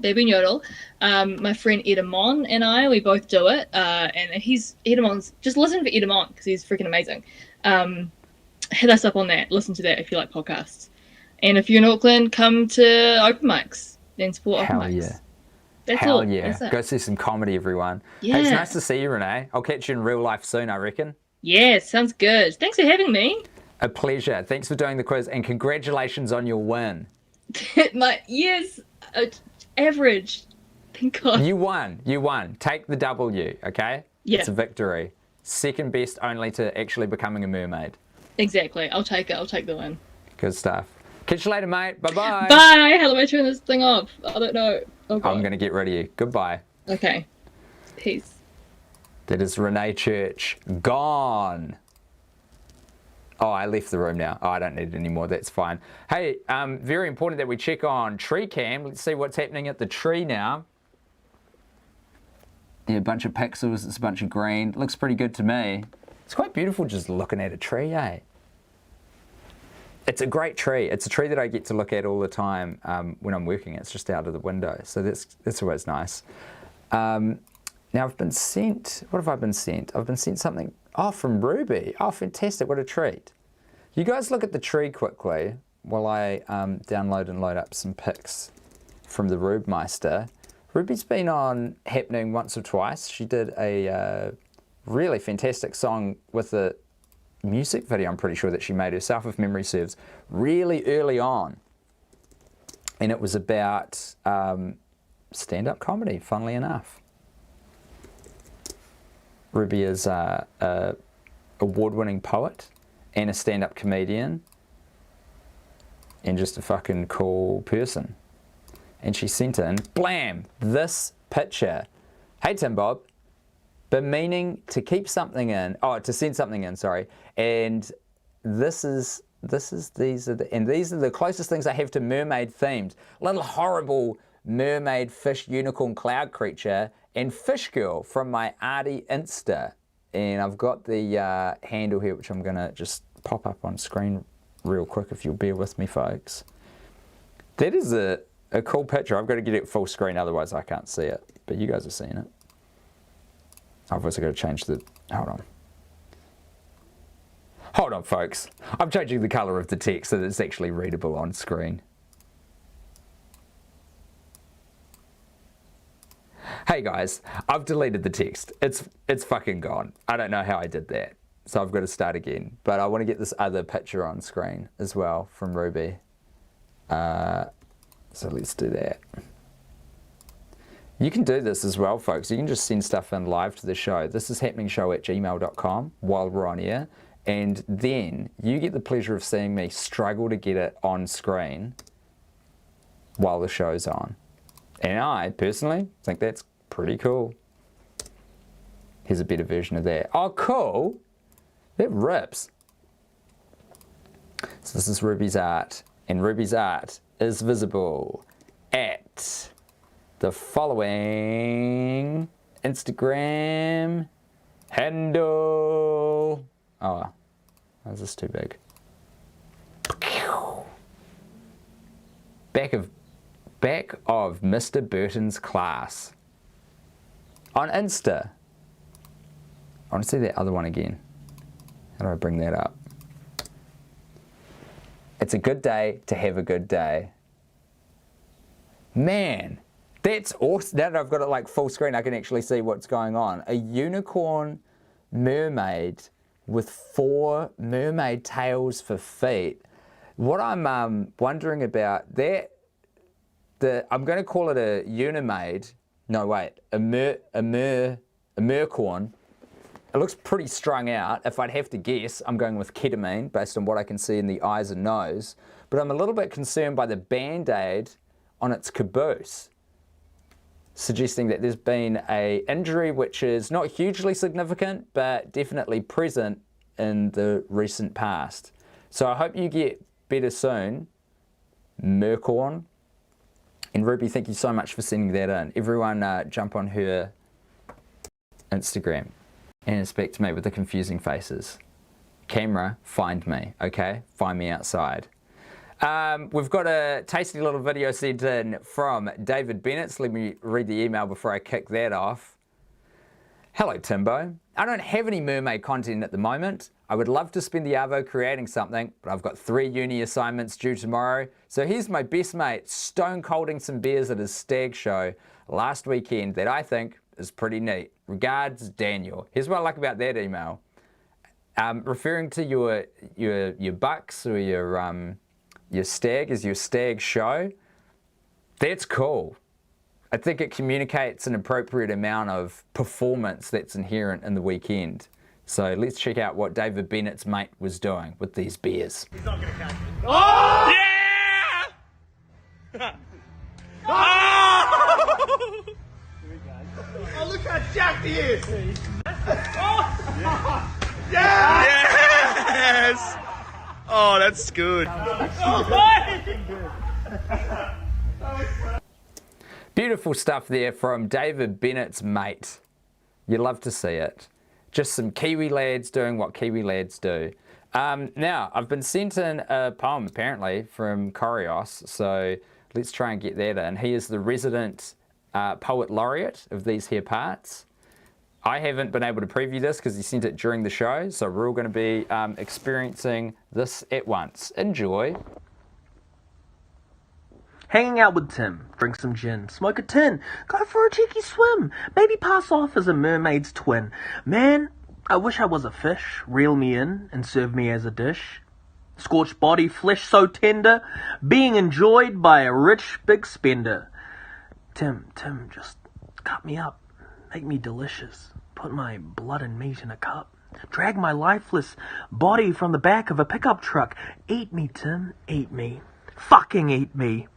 Baboon Yodel. My friend Edamon and I, we both do it, and Edamon's, just listen for Edamon, because he's freaking amazing. Hit us up on that, listen to that if you like podcasts. And if you're in Auckland, come to open mics, then support open mics. Yeah. Hell yeah. Go see some comedy, everyone. Yeah. Hey, it's nice to see you, Renee. I'll catch you in real life soon, I reckon. Yeah, sounds good. Thanks for having me. A pleasure. Thanks for doing the quiz, and congratulations on your win. Average. Thank God. You won. Take the W, okay? Yeah. It's a victory. Second best only to actually becoming a mermaid. Exactly. I'll take it. I'll take the win. Good stuff. Catch you later, mate. Bye-bye. Bye. How do I turn this thing off? I don't know. Oh, God. I'm going to get rid of you. Goodbye. Okay. Peace. That is Renee Church. Gone. Oh, I left the room now. Oh, I don't need it anymore. That's fine. Hey, very important that we check on tree cam. Let's see what's happening at the tree now. Yeah, a bunch of pixels. It's a bunch of green. Looks pretty good to me. It's quite beautiful just looking at a tree, eh? It's a great tree. It's a tree that I get to look at all the time when I'm working. It's just out of the window. So that's always nice. Now I've been sent, what have I been sent? I've been sent something, from Ruby. Oh, fantastic, what a treat. You guys look at the tree quickly while I download and load up some pics from the Rubemeister. Ruby's been on Happening once or twice. She did a really fantastic song with a music video, I'm pretty sure, that she made herself, if memory serves, really early on. and it was about stand-up comedy, funnily enough. Ruby is a award-winning poet and a stand-up comedian and just a fucking cool person. And she sent in, blam, this picture. Hey Tim Bob, been meaning to keep something in, to send something in, sorry. And these are the closest things I have to mermaid themed. Little horrible mermaid, fish, unicorn, cloud creature, and fish girl from my arty Insta. And I've got the handle here, which I'm gonna just pop up on screen real quick if you'll bear with me, folks. That is a cool picture. I've got to get it full screen, otherwise I can't see it. But you guys are seeing it. I've also got to change the, Hold on, folks. I'm changing the color of the text so that it's actually readable on screen. Hey guys, I've deleted the text. It's fucking gone. I don't know how I did that. So I've got to start again. But I want to get this other picture on screen as well from Ruby. So let's do that. You can do this as well, folks. You can just send stuff in live to the show. thisishappeningshow@gmail.com while we're on air. And then you get the pleasure of seeing me struggle to get it on screen while the show's on. And I, personally, think that's pretty cool. Here's a better version of that. Oh, cool. That rips. So this is Ruby's art. And Ruby's art is visible at the following Instagram handle. Oh, is this too big? Back of Mr. Burton's class on Insta. I want to see that other one again. How do I bring that up? It's a good day to have a good day. Man, that's awesome. Now that I've got it like full screen, I can actually see what's going on. A unicorn mermaid with 4 mermaid tails for feet. What I'm wondering about that, I'm going to call it a unimaid. No, wait, a mercorn. It looks pretty strung out. If I'd have to guess, I'm going with ketamine based on what I can see in the eyes and nose. But I'm a little bit concerned by the band-aid on its caboose, suggesting that there's been an injury which is not hugely significant, but definitely present in the recent past. So I hope you get better soon, Mercorn. And Ruby, thank you so much for sending that in. Everyone jump on her Instagram and inspect me with the confusing faces. Camera, find me, okay? Find me outside. We've got a tasty little video sent in from David Bennett. So let me read the email before I kick that off. Hello, Timbo. I don't have any mermaid content at the moment. I would love to spend the Arvo creating something, but I've got 3 uni assignments due tomorrow. So here's my best mate stone colding some beers at his stag show last weekend that I think is pretty neat. Regards, Daniel. Here's what I like about that email. Referring to your bucks or your stag as your stag show, that's cool. I think it communicates an appropriate amount of performance that's inherent in the weekend. So let's check out what David Bennett's mate was doing with these beers. He's not gonna catch it. Oh! Yeah! Oh! Oh, look how jacked he is! Oh! Yeah! Yes! Oh, that's good. Beautiful stuff there from David Bennett's mate. You love to see it. Just some Kiwi lads doing what Kiwi lads do. Now, I've been sent in a poem, apparently, from Corios, so let's try and get that in. He is the resident poet laureate of these here parts. I haven't been able to preview this because he sent it during the show, so we're all going to be experiencing this at once. Enjoy. Hanging out with Tim, drink some gin, smoke a tin, go for a cheeky swim, maybe pass off as a mermaid's twin. Man, I wish I was a fish, reel me in and serve me as a dish. Scorched body, flesh so tender, being enjoyed by a rich big spender. Tim, just cut me up, make me delicious, put my blood and meat in a cup, drag my lifeless body from the back of a pickup truck. Eat me, Tim, eat me, fucking eat me.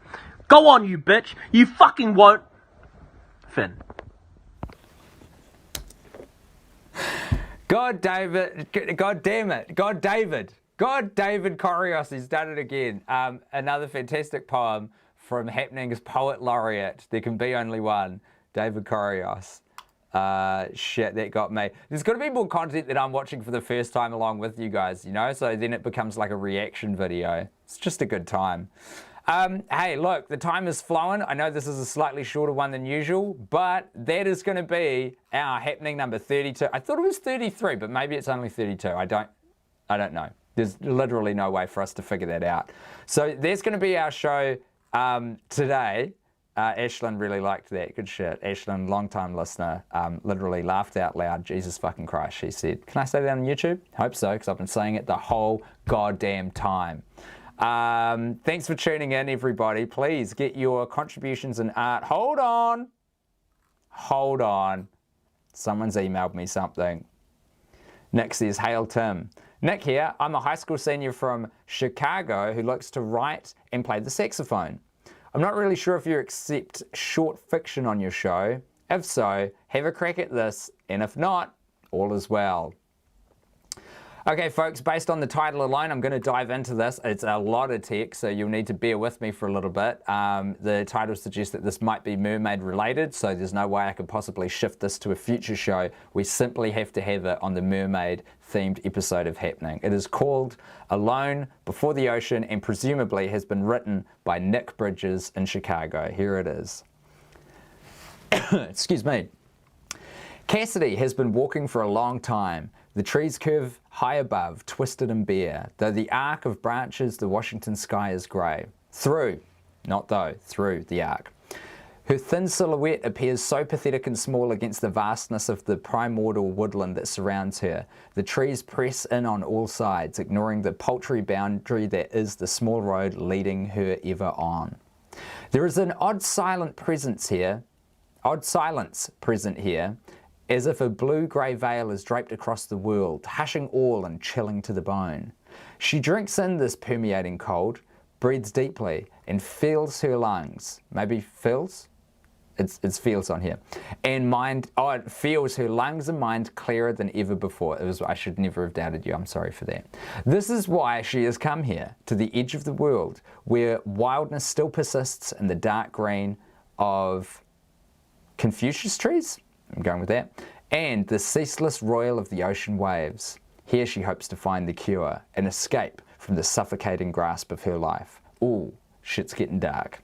Go on, you bitch, you fucking won't. Finn. God damn it, David Corios, he's done it again. Another fantastic poem from Happening's Poet Laureate. There can be only one, David Corios. Shit, that got me. There's got to be more content that I'm watching for the first time along with you guys, you know? So then it becomes like a reaction video. It's just a good time. Hey, look, the time is flowing. I know this is a slightly shorter one than usual, but that is going to be our happening number 32. I thought it was 33, but maybe it's only 32. I don't know. There's literally no way for us to figure that out. So there's going to be our show today. Ashlyn really liked that. Good shit. Ashlyn, long-time listener, literally laughed out loud. Jesus fucking Christ, she said. Can I say that on YouTube? Hope so, because I've been saying it the whole goddamn time. Thanks for tuning in, everybody. Please get your contributions in art. Hold on. Someone's emailed me something. Nick says, "Hail Tim. Nick here. I'm a high school senior from Chicago who likes to write and play the saxophone. I'm not really sure if you accept short fiction on your show. If so, have a crack at this, and if not, all is well." Okay, folks, based on the title alone, I'm going to dive into this. It's a lot of text, so you'll need to bear with me for a little bit. The title suggests that this might be mermaid related, so there's no way I could possibly shift this to a future show. We simply have to have it on the mermaid themed episode of Happening. It is called Alone Before the Ocean and presumably has been written by Nick Bridges in Chicago. Here it is. Excuse me. Cassidy has been walking for a long time. The trees curve high above, twisted and bare, though the arc of branches the Washington sky is grey. Through the arc. Her thin silhouette appears so pathetic and small against the vastness of the primordial woodland that surrounds her. The trees press in on all sides, ignoring the paltry boundary that is the small road leading her ever on. There is an odd silence present here, as if a blue-grey veil is draped across the world, hushing all and chilling to the bone. She drinks in this permeating cold, breathes deeply, and feels her lungs. Maybe feels? It's feels on here. And mind, it feels her lungs and mind clearer than ever before. I should never have doubted you. I'm sorry for that. This is why she has come here, to the edge of the world, where wildness still persists in the dark green of Confucius trees? I'm going with that. And the ceaseless roil of the ocean waves. Here she hopes to find the cure, an escape from the suffocating grasp of her life. Ooh, shit's getting dark.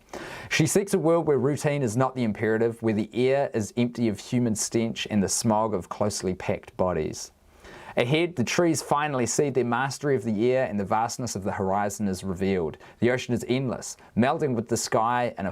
She seeks a world where routine is not the imperative, where the air is empty of human stench and the smog of closely packed bodies. Ahead, the trees finally see their mastery of the air and the vastness of the horizon is revealed. The ocean is endless, melding with the sky in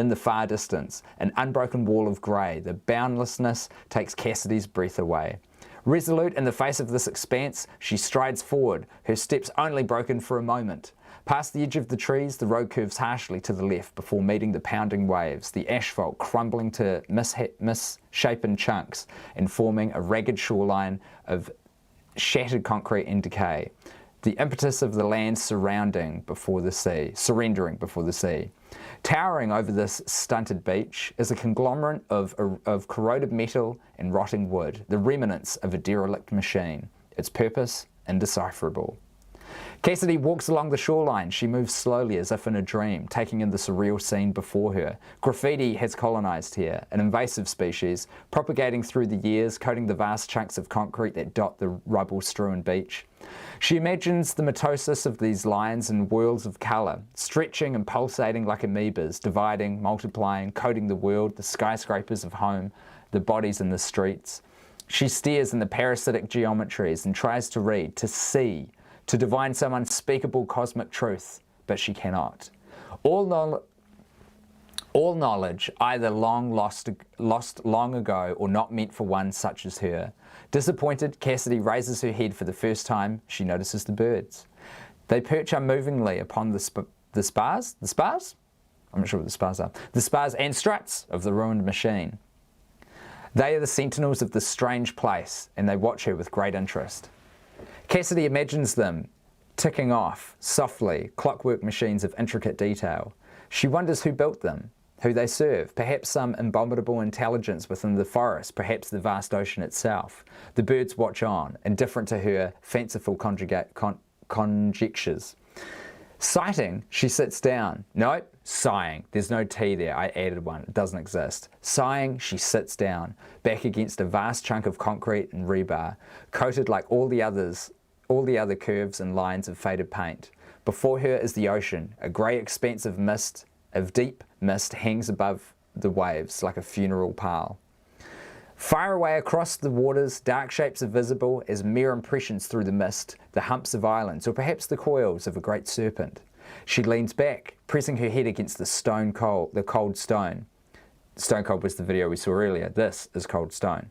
the far distance, an unbroken wall of grey. The boundlessness takes Cassidy's breath away. Resolute in the face of this expanse, she strides forward, her steps only broken for a moment. Past the edge of the trees, the road curves harshly to the left before meeting the pounding waves, the asphalt crumbling to misshapen chunks and forming a ragged shoreline of shattered concrete and decay. The impetus of the land surrendering before the sea. Towering over this stunted beach is a conglomerate of corroded metal and rotting wood, the remnants of a derelict machine, its purpose indecipherable. Cassidy walks along the shoreline. She moves slowly as if in a dream, taking in the surreal scene before her. Graffiti has colonized here, an invasive species, propagating through the years, coating the vast chunks of concrete that dot the rubble-strewn beach. She imagines the mitosis of these lines in whirls of colour, stretching and pulsating like amoebas, dividing, multiplying, coating the world, the skyscrapers of home, the bodies in the streets. She stares in the parasitic geometries and tries to read, to see, to divine some unspeakable cosmic truth, but she cannot. All All knowledge either long lost long ago or not meant for one such as her. Disappointed, Cassidy raises her head for the first time. She notices the birds. They perch unmovingly upon the spars? The spars? I'm not sure what the spars are. The spars and struts of the ruined machine. They are the sentinels of this strange place, and they watch her with great interest. Cassidy imagines them ticking off, softly, clockwork machines of intricate detail. She wonders who built them, who they serve, perhaps some abominable intelligence within the forest, perhaps the vast ocean itself. The birds watch on, indifferent to her fanciful conjectures. Sighting, she sits down. Nope, sighing. There's no T there, I added one, it doesn't exist. Sighing, she sits down, back against a vast chunk of concrete and rebar, coated like all the other curves and lines of faded paint. Before her is the ocean, a grey expanse of mist, of deep mist hangs above the waves like a funeral pall. Far away across the waters, dark shapes are visible as mere impressions through the mist, the humps of islands, or perhaps the coils of a great serpent. She leans back, pressing her head against the cold stone. Stone Cold was the video we saw earlier. This is cold stone.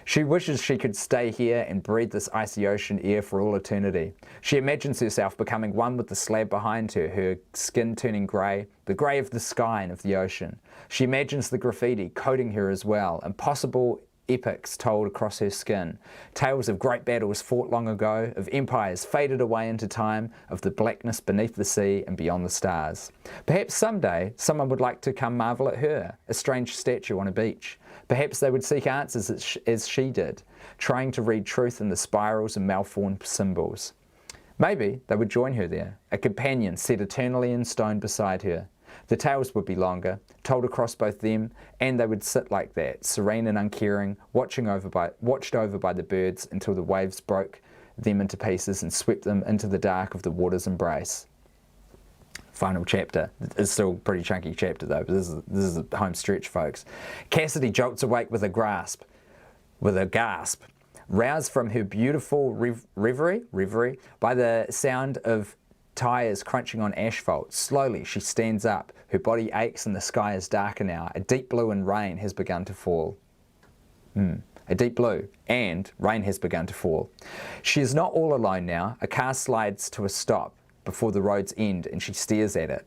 She wishes she could stay here and breathe this icy ocean air for all eternity. She imagines herself becoming one with the slab behind her, her skin turning grey, the grey of the sky and of the ocean. She imagines the graffiti coating her as well, impossible epics told across her skin, tales of great battles fought long ago, of empires faded away into time, of the blackness beneath the sea and beyond the stars. Perhaps someday someone would like to come marvel at her, a strange statue on a beach. Perhaps they would seek answers as she did, trying to read truth in the spirals and malformed symbols. Maybe they would join her there, a companion set eternally in stone beside her. The tales would be longer, told across both them, and they would sit like that, serene and uncaring, watched over by the birds until the waves broke them into pieces and swept them into the dark of the water's embrace. Final chapter. It's still a pretty chunky chapter though, but this is a home stretch, folks. Cassidy jolts awake with a gasp, roused from her beautiful reverie by the sound of tires crunching on asphalt. Slowly she stands up. Her body aches and the sky is darker now. A deep blue and rain has begun to fall. A deep blue and rain has begun to fall. She is not all alone now. A car slides to a stop before the road's end and she stares at it.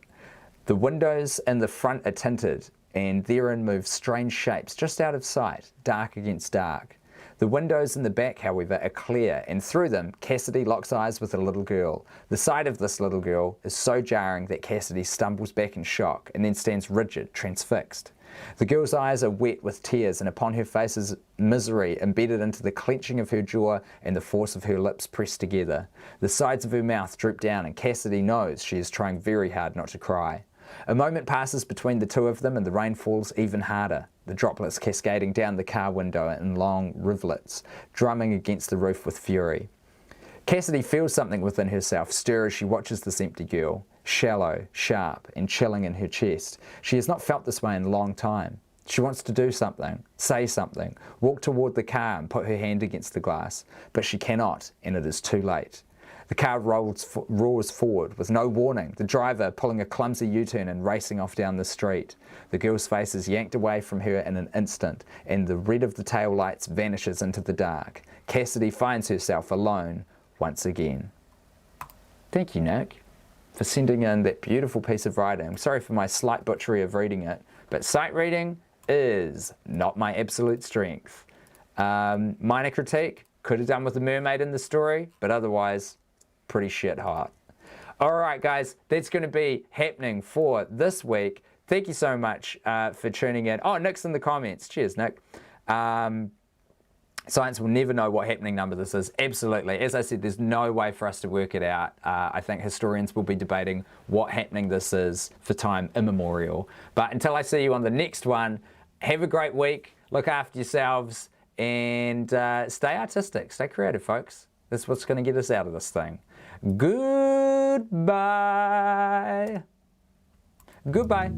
The windows in the front are tinted and therein move strange shapes just out of sight, dark against dark. The windows in the back, however, are clear, and through them, Cassidy locks eyes with a little girl. The sight of this little girl is so jarring that Cassidy stumbles back in shock and then stands rigid, transfixed. The girl's eyes are wet with tears, and upon her face is misery embedded into the clenching of her jaw and the force of her lips pressed together. The sides of her mouth droop down, and Cassidy knows she is trying very hard not to cry. A moment passes between the two of them and the rain falls even harder, the droplets cascading down the car window in long rivulets, drumming against the roof with fury. Cassidy feels something within herself stir as she watches this empty girl, shallow, sharp, and chilling in her chest. She has not felt this way in a long time. She wants to do something, say something, walk toward the car and put her hand against the glass, but she cannot, and it is too late. The car roars forward with no warning, the driver pulling a clumsy U-turn and racing off down the street. The girl's face is yanked away from her in an instant, and the red of the tail lights vanishes into the dark. Cassidy finds herself alone once again. Thank you, Nick, for sending in that beautiful piece of writing. I'm sorry for my slight butchery of reading it, but sight reading is not my absolute strength. Minor critique, could have done with the mermaid in the story, but otherwise, pretty shit hot. Alright guys, that's going to be happening for this week. Thank you so much for tuning in. Oh, Nick's in the comments. Cheers, Nick. Science will never know what happening number this is. Absolutely. As I said, there's no way for us to work it out. I think historians will be debating what happening this is for time immemorial. But until I see you on the next one, have a great week, look after yourselves, and stay artistic, stay creative, folks. That's what's going to get us out of this thing. Goodbye. Goodbye.